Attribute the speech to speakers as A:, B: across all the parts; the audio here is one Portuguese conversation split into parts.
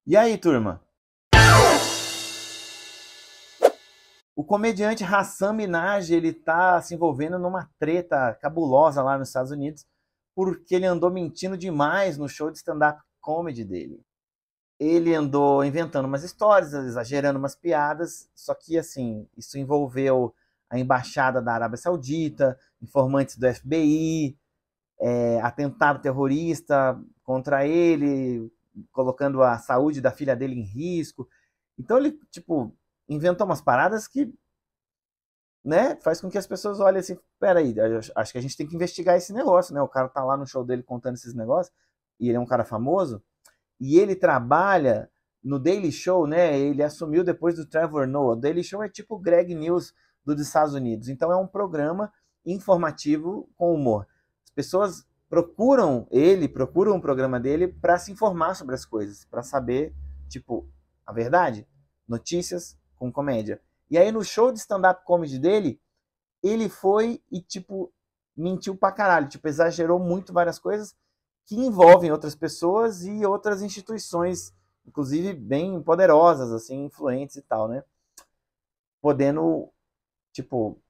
A: E aí, turma? O comediante Hasan Minhaj, ele tá se envolvendo numa treta cabulosa lá nos Estados Unidos porque ele andou mentindo demais no show de stand-up comedy dele. Ele andou inventando umas histórias, exagerando umas piadas, só que assim, isso envolveu a embaixada da Arábia Saudita, informantes do FBI, atentado terrorista contra ele, colocando a saúde da filha dele em risco. Então ele, tipo, inventou umas paradas que, né, faz com que as pessoas olhem assim, peraí, acho que a gente tem que investigar esse negócio, né? O cara tá lá no show dele contando esses negócios, e ele é um cara famoso, e ele trabalha no Daily Show, né? Ele assumiu depois do Trevor Noah. O Daily Show é tipo o Greg News dos Estados Unidos. Então é um programa informativo com humor. As pessoas procuram o programa dele para se informar sobre as coisas, para saber, tipo, a verdade, notícias com comédia. E aí no show de stand-up comedy dele, ele foi e, tipo, mentiu pra caralho. Tipo, exagerou muito várias coisas que envolvem outras pessoas e outras instituições, inclusive bem poderosas, assim, influentes e tal, né? Podendo, tipo,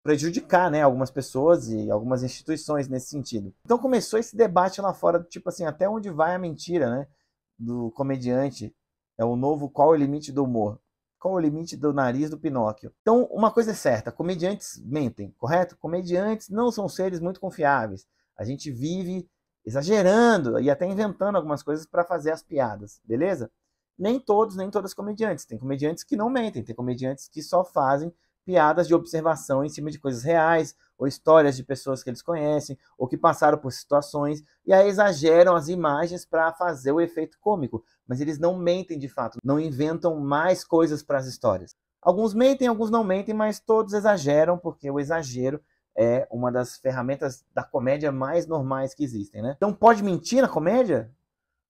A: prejudicar, né, algumas pessoas e algumas instituições nesse sentido. Então começou esse debate lá fora, tipo assim, até onde vai a mentira, né, do comediante? É o novo qual é o limite do humor? Qual é o limite do nariz do Pinóquio? Então, uma coisa é certa, comediantes mentem, correto? Comediantes não são seres muito confiáveis. A gente vive exagerando e até inventando algumas coisas para fazer as piadas, beleza? Nem todos, nem todas comediantes. Tem comediantes que não mentem, tem comediantes que só fazem piadas de observação em cima de coisas reais, ou histórias de pessoas que eles conhecem, ou que passaram por situações, e aí exageram as imagens para fazer o efeito cômico. Mas eles não mentem de fato, não inventam mais coisas para as histórias. Alguns mentem, alguns não mentem, mas todos exageram, porque o exagero é uma das ferramentas da comédia mais normais que existem, né? Então pode mentir na comédia?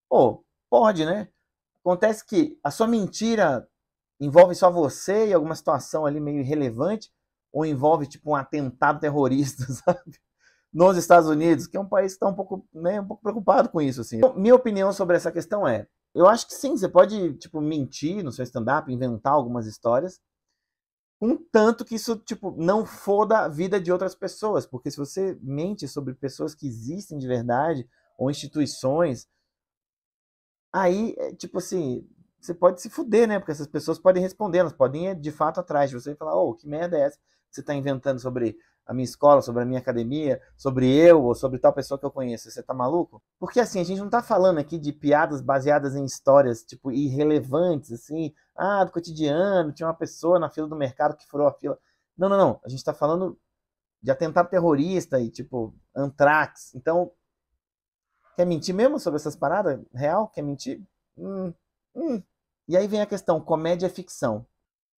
A: Pô, pode, né? Acontece que a sua mentira envolve só você e alguma situação ali meio irrelevante, ou envolve tipo um atentado terrorista, sabe? Nos Estados Unidos, que é um país que está um pouco, né, um pouco preocupado com isso, assim. Então, minha opinião sobre essa questão é, eu acho que sim, você pode tipo mentir no seu stand-up, inventar algumas histórias, contanto que isso tipo não foda a vida de outras pessoas, porque se você mente sobre pessoas que existem de verdade ou instituições, aí, tipo assim, você pode se fuder, né? Porque essas pessoas podem responder, elas podem ir de fato atrás de você e falar, ô, que merda é essa que você tá inventando sobre a minha escola, sobre a minha academia, sobre eu ou sobre tal pessoa que eu conheço? Você tá maluco? Porque assim, a gente não tá falando aqui de piadas baseadas em histórias, tipo, irrelevantes, assim, do cotidiano, tinha uma pessoa na fila do mercado que furou a fila. Não, não, não. A gente tá falando de atentado terrorista e, tipo, antrax. Então, quer mentir mesmo sobre essas paradas? Real? Quer mentir? Hum, hum. E aí vem a questão, comédia é ficção.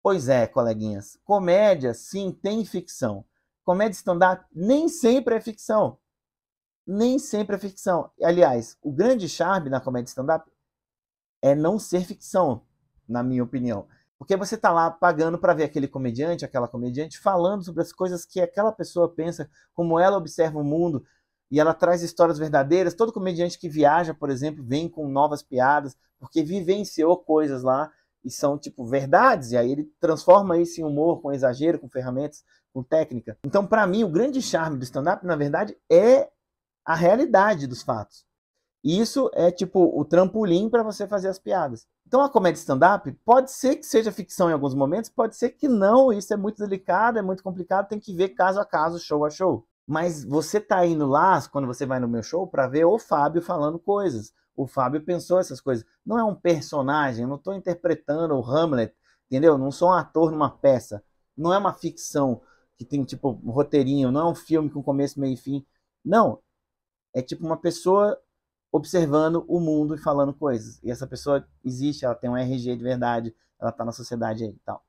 A: Pois é, coleguinhas. Comédia, sim, tem ficção. Comédia stand-up nem sempre é ficção. Nem sempre é ficção. Aliás, o grande charme na comédia stand-up é não ser ficção, na minha opinião. Porque você tá lá pagando para ver aquele comediante, aquela comediante, falando sobre as coisas que aquela pessoa pensa, como ela observa o mundo, e ela traz histórias verdadeiras. Todo comediante que viaja, por exemplo, vem com novas piadas, porque vivenciou coisas lá e são, tipo, verdades, e aí ele transforma isso em humor, com exagero, com ferramentas, com técnica. Então, para mim, o grande charme do stand-up, na verdade, é a realidade dos fatos. E isso é tipo o trampolim para você fazer as piadas. Então a comédia stand-up pode ser que seja ficção em alguns momentos, pode ser que não. Isso é muito delicado, é muito complicado, tem que ver caso a caso, show a show. Mas você tá indo lá, quando você vai no meu show, para ver o Fábio falando coisas. O Fábio pensou essas coisas. Não é um personagem, eu não estou interpretando o Hamlet, entendeu? Não sou um ator numa peça. Não é uma ficção que tem tipo um roteirinho, não é um filme com começo, meio e fim. Não, é tipo uma pessoa observando o mundo e falando coisas. E essa pessoa existe, ela tem um RG de verdade, ela tá na sociedade aí e tal.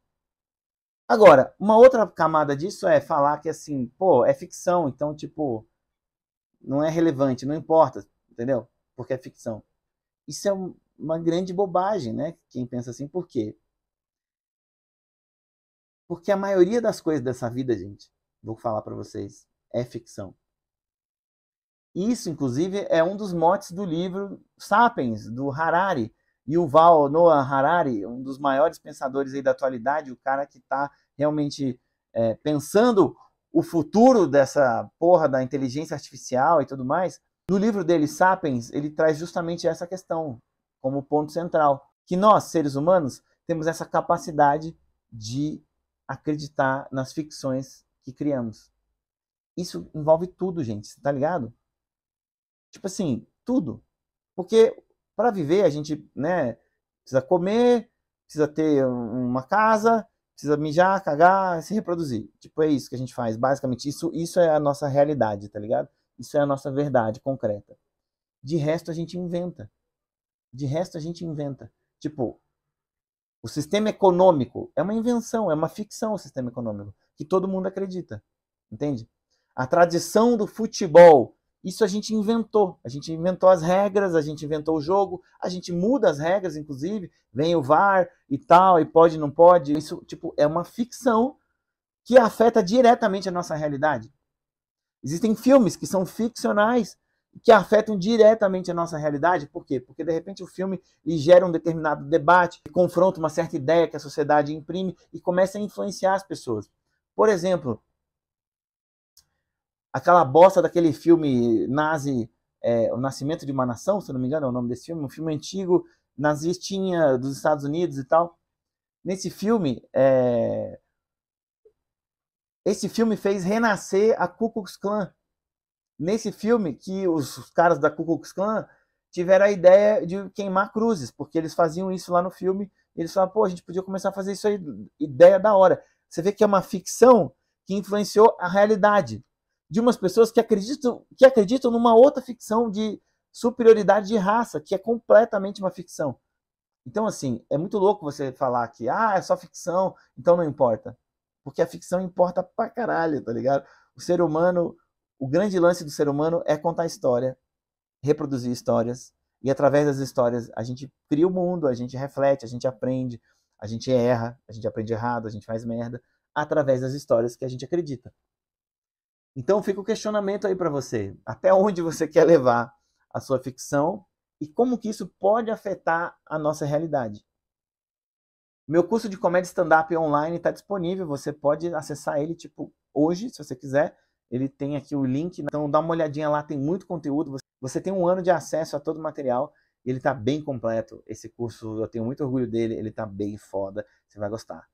A: Agora, uma outra camada disso é falar que assim, pô, é ficção, então tipo, não é relevante, não importa, entendeu? Porque é ficção. Isso é uma grande bobagem, né? Quem pensa assim, por quê? Porque a maioria das coisas dessa vida, gente, vou falar para vocês, é ficção. Isso, inclusive, é um dos motes do livro Sapiens, do Harari. Yuval Noah Harari, um dos maiores pensadores aí da atualidade, o cara que está realmente pensando o futuro dessa porra da inteligência artificial e tudo mais. No livro dele, Sapiens, ele traz justamente essa questão como ponto central, que nós, seres humanos, temos essa capacidade de acreditar nas ficções que criamos. Isso envolve tudo, gente, tá ligado? Tipo assim, tudo. Porque para viver a gente, né, precisa comer, precisa ter uma casa, precisa mijar, cagar, se reproduzir. Tipo, é isso que a gente faz, basicamente. Isso é a nossa realidade, tá ligado? Isso é a nossa verdade concreta. De resto a gente inventa. De resto a gente inventa. Tipo, o sistema econômico é uma invenção, é uma ficção o sistema econômico, que todo mundo acredita. Entende? A tradição do futebol, isso a gente inventou. A gente inventou as regras, a gente inventou o jogo, a gente muda as regras, inclusive, vem o VAR e tal, e pode, não pode. Isso, tipo, é uma ficção que afeta diretamente a nossa realidade. Existem filmes que são ficcionais que afetam diretamente a nossa realidade. Por quê? Porque, de repente, o filme lhe gera um determinado debate, confronta uma certa ideia que a sociedade imprime e começa a influenciar as pessoas. Por exemplo, aquela bosta daquele filme nazi, O Nascimento de uma Nação, se não me engano é o nome desse filme, um filme antigo, nazistinha dos Estados Unidos e tal. Nesse filme, esse filme fez renascer a Ku Klux Klan. Nesse filme, que os caras da Ku Klux Klan tiveram a ideia de queimar cruzes, porque eles faziam isso lá no filme, e eles falaram, pô, a gente podia começar a fazer isso aí, ideia da hora. Você vê que é uma ficção que influenciou a realidade de umas pessoas que acreditam numa outra ficção de superioridade de raça, que é completamente uma ficção. Então, assim, é muito louco você falar que, é só ficção, então não importa. Porque a ficção importa pra caralho, tá ligado? O ser humano, o grande lance do ser humano é contar história, reproduzir histórias, e através das histórias a gente cria o mundo, a gente reflete, a gente aprende, a gente erra, a gente aprende errado, a gente faz merda, através das histórias que a gente acredita. Então fica o questionamento aí para você. Até onde você quer levar a sua ficção e como que isso pode afetar a nossa realidade? Meu curso de comédia stand-up online está disponível. Você pode acessar ele, tipo, hoje, se você quiser. Ele tem aqui o link. Então dá uma olhadinha lá, tem muito conteúdo. Você tem 1 ano de acesso a todo o material. Ele está bem completo. Esse curso, eu tenho muito orgulho dele. Ele está bem foda. Você vai gostar.